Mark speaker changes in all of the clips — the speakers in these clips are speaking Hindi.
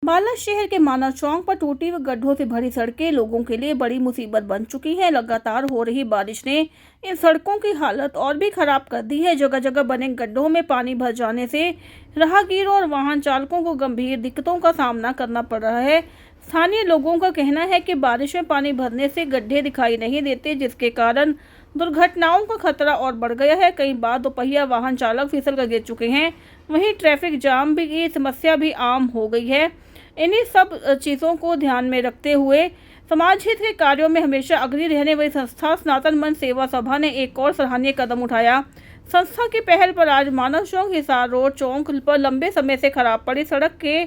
Speaker 1: बाला शहर के मानव चौक पर टूटी व गड्ढों से भरी सड़कें लोगों के लिए बड़ी मुसीबत बन चुकी हैं। लगातार हो रही बारिश ने इन सड़कों की हालत और भी खराब कर दी है। जगह जगह बने गड्ढों में पानी भर जाने से राहगीरों और वाहन चालकों को गंभीर दिक्कतों का सामना करना पड़ रहा है। स्थानीय लोगों का कहना है कि बारिश में पानी भरने से गड्ढे दिखाई नहीं देते, जिसके कारण दुर्घटनाओं का खतरा और बढ़ गया है। कई बार दोपहिया वाहन चालक फिसल कर गिर चुके हैं। वहीं ट्रैफिक जाम की समस्या भी आम हो गई है। इन्हीं सब चीज़ों को ध्यान में रखते हुए समाज हित के कार्यों में हमेशा अग्रणी रहने वाली संस्था सनातन मन सेवा सभा ने एक और सराहनीय कदम उठाया। संस्था की पहल पर आज मानव चौक हिसार रोड चौक पर लंबे समय से खराब पड़ी सड़क के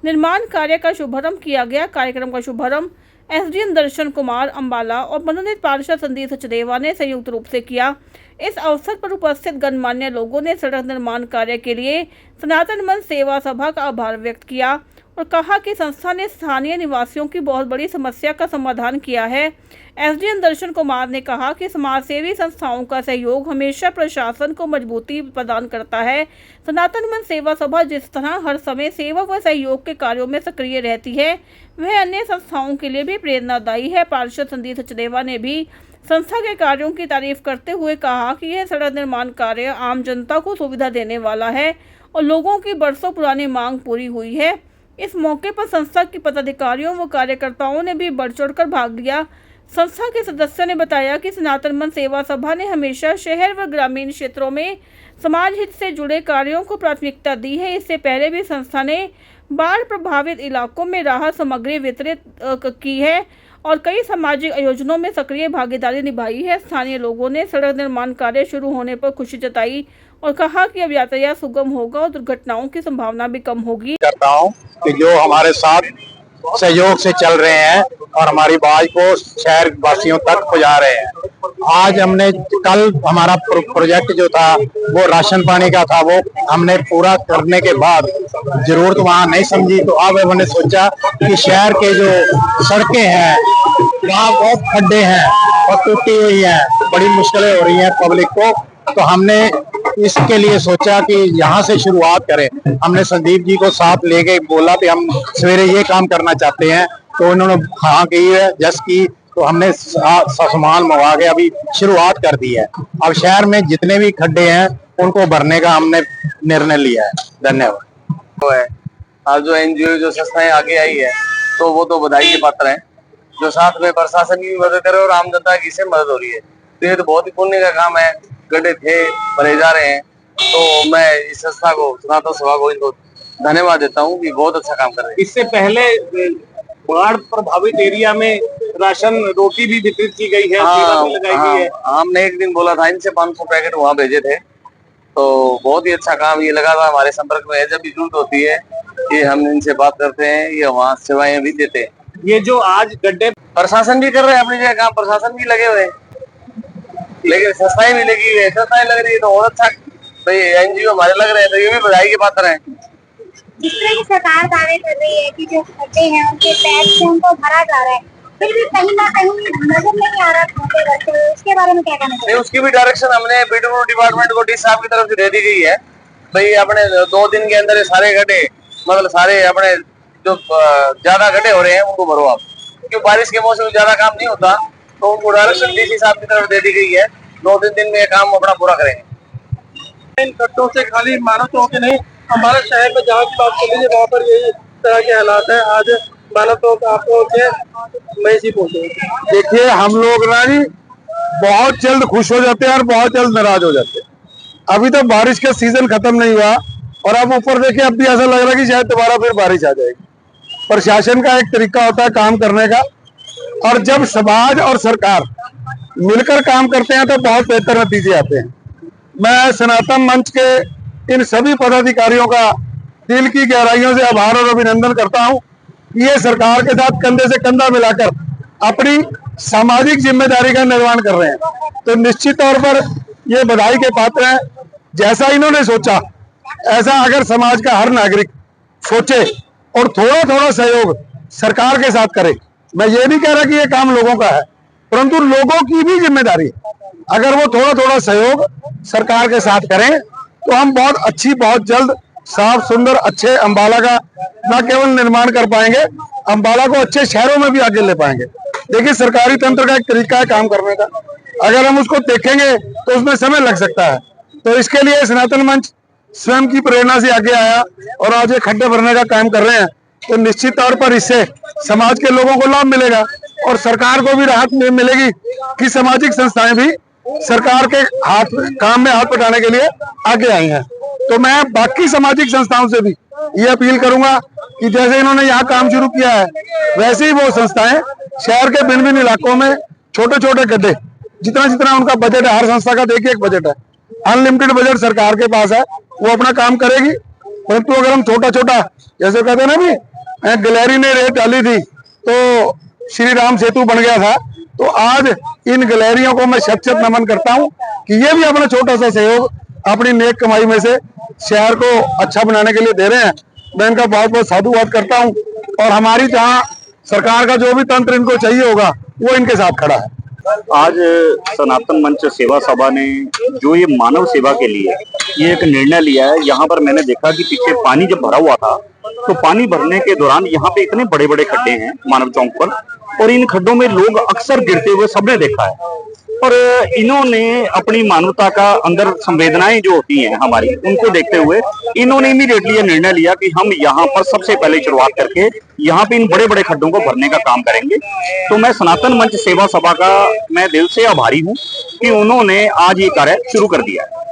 Speaker 1: निर्माण कार्य का शुभारंभ किया गया। कार्यक्रम का शुभारंभ एसडीएम दर्शन कुमार अंबाला और मनोनीत पार्षद संदीप सचदेवा ने संयुक्त रूप से किया। इस अवसर पर उपस्थित गणमान्य लोगों ने सड़क निर्माण कार्य के लिए सनातन मन सेवा सभा का आभार व्यक्त किया और कहा कि संस्था ने स्थानीय निवासियों की बहुत बड़ी समस्या का समाधान किया है। एसडीएम दर्शन कुमार ने कहा कि समाजसेवी संस्थाओं का सहयोग हमेशा प्रशासन को मजबूती प्रदान करता है। सनातन मन सेवा सभा जिस तरह हर समय सेवा व सहयोग के कार्यों में सक्रिय रहती है, वह अन्य संस्थाओं के लिए भी प्रेरणादायी है। पार्षद संदीप सचदेवा ने भी संस्था के कार्यों की तारीफ करते हुए कहा कि यह सड़क निर्माण कार्य आम जनता को सुविधा देने वाला है और लोगों की बरसों पुरानी मांग पूरी हुई है। इस मौके पर संस्था के पदाधिकारियों व कार्यकर्ताओं ने भी बढ़ चढ़कर भाग लिया। संस्था के सदस्यों ने बताया कि सनातन मन सेवा सभा ने हमेशा शहर व ग्रामीण क्षेत्रों में समाज हित से जुड़े कार्यों को प्राथमिकता दी है। इससे पहले भी संस्था ने बाढ़ प्रभावित इलाकों में राहत सामग्री वितरित की है और कई सामाजिक आयोजनों में सक्रिय भागीदारी निभाई है। स्थानीय लोगों ने सड़क निर्माण कार्य शुरू होने पर खुशी जताई और कहा कि अब यातायात सुगम होगा और दुर्घटनाओं की संभावना भी कम होगी।
Speaker 2: करता हूं कि जो हमारे साथ सहयोग से चल रहे हैं और हमारी बात को शहर वासियों तक पहुंचा रहे हैं। आज हमने कल हमारा प्रोजेक्ट जो था वो राशन पानी का था, वो हमने पूरा करने के बाद जरूरत वहां नहीं समझी, तो अब हमने सोचा कि शहर के जो सड़कें हैं वहाँ बहुत खड्डे हैं और टूटी हुई हैं, बड़ी मुश्किलें हो रही हैं पब्लिक को, तो हमने इसके लिए सोचा कि यहाँ से शुरुआत करें। हमने संदीप जी को साथ ले गए, बोला कि हम सवेरे ये काम करना चाहते हैं, तो उन्होंने हाँ की है, जस की, तो हमने सामान मंगवा के अभी शुरुआत कर दी है। अब शहर में जितने भी खड्डे हैं उनको भरने का हमने निर्णय लिया है। धन्यवाद।
Speaker 3: आज जो एनजीओ जो संस्थाएं आगे आई है तो वो तो बधाई के पात्र हैं, जो साथ में प्रशासन की भी मदद करे और आम जनता की से मदद हो रही है, तो ये तो बहुत ही पुण्य का काम है। गड्ढे थे भरे जा रहे हैं, तो मैं इस संस्था को सनातन सभा को इनको धन्यवाद देता हूँ कि बहुत अच्छा काम कर रहे हैं।
Speaker 4: इससे पहले बाढ़ प्रभावित एरिया में राशन रोटी भी वितरित की गई है, लगाई गई है।
Speaker 3: हमने एक दिन बोला था इनसे 500 पैकेट वहाँ भेजे थे, तो बहुत ही अच्छा काम ये लगा था हमारे संपर्क में है। जब भी जरूरत होती है ये हम इनसे बात करते हैं, ये वहाँ सेवाएं भी देते हैं।
Speaker 4: ये जो आज गड्ढे
Speaker 3: प्रशासन भी कर रहे हैं अपनी जगह काम, प्रशासन भी लगे हुए हैं, लेकिन संस्थाएं भी लगी हुई है, संस्थाएं लग रही है तो और अच्छा भाई एनजीओ हमारे लग रहे हैं, तो ये भी बधाई के पात्र हैं।
Speaker 5: जिस तरह की सरकार दावे कर रही है कि जो खड्डे हैं उनके टैक्स से उनको भरा जा रहा है, फिर भी कहीं ना कहीं नजर नहीं आ रहा खाते रहते, उसके बारे में क्या कहना चाहिए?
Speaker 3: उसकी भी डायरेक्शन हमने बीडब्ल्यू डिपार्टमेंट को डी साहब की तरफ से दे दी गई है। भाई अपने 2 दिन के अंदर सारे गड्ढे, मतलब सारे अपने जो ज्यादा गड्ढे हो रहे हैं उनको भरो आप, क्योंकि बारिश के मौसम में ज्यादा काम नहीं होता, तो उनको डायरेक्शन डीसी साहब की तरफ दे दी गई है। 2-3 दिन में काम अपना पूरा करेंगे।
Speaker 4: इन गड्ढों से खाली मानव चौक ही नहीं, हमारे शहर में जहाँ की बात कर लीजिए वहाँ पर यही तरह के हालात है। आज मानव चौक आप पहुंचे, मैं इसी पहुंचे।
Speaker 2: देखिए, हम लोग ना जी बहुत जल्द खुश हो जाते हैं और बहुत जल्द नाराज हो जाते हैं। अभी तो बारिश का सीजन खत्म नहीं हुआ और अब ऊपर देखिए अब भी ऐसा लग रहा है कि शायद दोबारा फिर बारिश आ जाएगी। प्रशासन का एक तरीका होता है काम करने का, और जब समाज और सरकार मिलकर काम करते हैं तो बहुत बेहतर नतीजे आते हैं। मैं सनातन मंच के इन सभी पदाधिकारियों का दिल की गहराइयों से आभार और अभिनंदन करता हूं कि ये सरकार के साथ कंधे से कंधा मिलाकर अपनी सामाजिक जिम्मेदारी का निर्वहन कर रहे हैं, तो निश्चित तौर पर ये बधाई के पात्र हैं। जैसा इन्होंने सोचा ऐसा अगर समाज का हर नागरिक सोचे और थोड़ा थोड़ा सहयोग सरकार के साथ करे, मैं ये नहीं कह रहा कि ये काम लोगों का है, परंतु लोगों की भी जिम्मेदारी है। अगर वो थोड़ा थोड़ा सहयोग सरकार के साथ करें तो हम बहुत अच्छी, बहुत जल्द साफ सुंदर अच्छे अम्बाला का न केवल निर्माण कर पाएंगे, अम्बाला को अच्छे शहरों में भी आगे ले पाएंगे। देखिए सरकारी तंत्र का एक तरीका है काम करने का, अगर हम उसको देखेंगे तो उसमें समय लग सकता है। तो इसके लिए सनातन मंच स्वयं की प्रेरणा से आगे आया और आज ये खड्डे भरने का काम कर रहे हैं। तो निश्चित तौर पर इससे समाज के लोगों को लाभ मिलेगा और सरकार को भी राहत मिलेगी कि सामाजिक संस्थाएं भी सरकार के काम में हाथ बटाने के लिए आगे आई हैं। तो मैं बाकी सामाजिक संस्थाओं से भी ये अपील करूंगा कि जैसे इन्होंने यहाँ काम शुरू किया है, वैसे ही वो संस्थाएं शहर के भिन्न भिन्न इलाकों में छोटे छोटे गड्ढे, जितना जितना उनका बजट है, हर संस्था का देखिए एक बजट है, अनलिमिटेड बजट सरकार के पास है, वो अपना काम करेगी। परंतु अगर हम छोटा छोटा, जैसे कहते हैं ना भी, गैलरी ने रेत डाली थी तो श्री राम सेतु बन गया था, तो आज इन गैलरियों को मैं शत शत नमन करता हूं कि ये भी अपना छोटा सा सहयोग अपनी नेक कमाई में से शहर को अच्छा बनाने के लिए दे रहे हैं। मैं इनका बहुत बहुत साधुवाद करता हूं और हमारी जहां सरकार का जो भी तंत्र इनको चाहिए होगा वो इनके साथ खड़ा है।
Speaker 6: आज सनातन मंच सेवा सभा ने जो ये मानव सेवा के लिए ये एक निर्णय लिया है, यहाँ पर मैंने देखा कि पीछे पानी जब भरा हुआ था तो पानी भरने के दौरान यहाँ पे इतने बड़े बड़े खड्डे हैं मानव चौक पर, और इन खड्डों में लोग अक्सर गिरते हुए सबने देखा है। और इन्होंने अपनी मानवता का अंदर संवेदनाएं जो होती हैं हमारी, उनको देखते हुए इन्होंने इमीडिएटली ये निर्णय लिया कि हम यहाँ पर सबसे पहले शुरुआत करके यहाँ पे इन बड़े बड़े खड्डों को भरने का काम करेंगे। तो मैं सनातन मंच सेवा सभा का मैं दिल से आभारी हूँ कि उन्होंने आज ये कार्य शुरू कर दिया है।